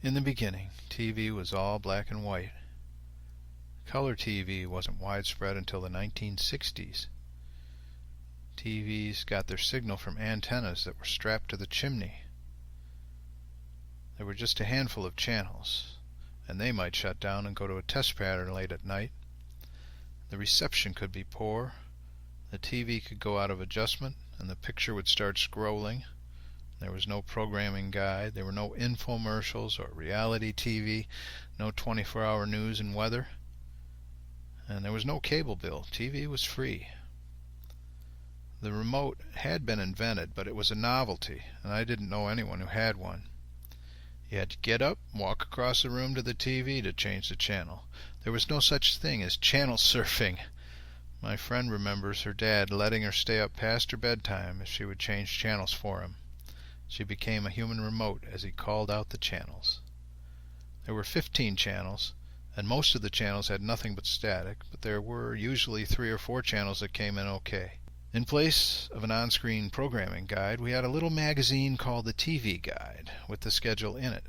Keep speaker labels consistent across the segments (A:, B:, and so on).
A: In the beginning, TV was all black and white. Color TV wasn't widespread until the 1960s. TVs got their signal from antennas that were strapped to the chimney. There were just a handful of channels, and they might shut down and go to a test pattern late at night. The reception could be poor, the TV could go out of adjustment, and the picture would start scrolling. There was no programming guide, there were no infomercials or reality TV, no 24-hour news and weather, and there was no cable bill. TV was free. The remote had been invented, but it was a novelty, and I didn't know anyone who had one. You had to get up, walk across the room to the TV to change the channel. There was no such thing as channel surfing. My friend remembers her dad letting her stay up past her bedtime if she would change channels for him. She became a human remote as he called out the channels. There were 15 channels, and most of the channels had nothing but static, but there were usually 3 or 4 channels that came in okay. In place of an on-screen programming guide, we had a little magazine called the TV Guide with the schedule in it.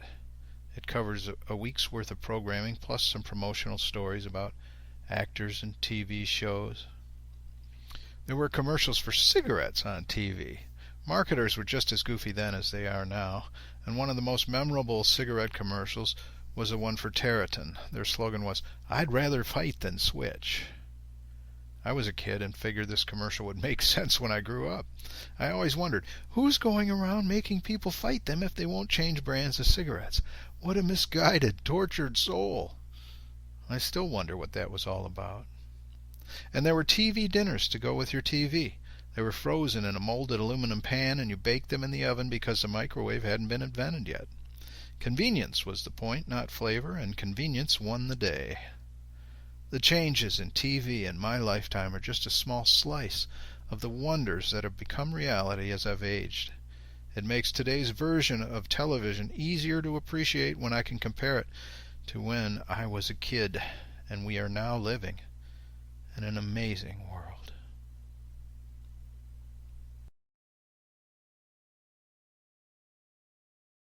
A: It covers a week's worth of programming plus some promotional stories about actors and TV shows. There were commercials for cigarettes on TV. Marketers were just as goofy then as they are now, and one of the most memorable cigarette commercials was the one for Terraton. Their slogan was, "I'd rather fight than switch." I was a kid and figured this commercial would make sense when I grew up. I always wondered, who's going around making people fight them if they won't change brands of cigarettes? What a misguided, tortured soul. I still wonder what that was all about. And there were TV dinners to go with your TV. They were frozen in a molded aluminum pan, and you baked them in the oven because the microwave hadn't been invented yet. Convenience was the point, not flavor, and convenience won the day. The changes in TV in my lifetime are just a small slice of the wonders that have become reality as I've aged. It makes today's version of television easier to appreciate when I can compare it to when I was a kid, and we are now living in an amazing world.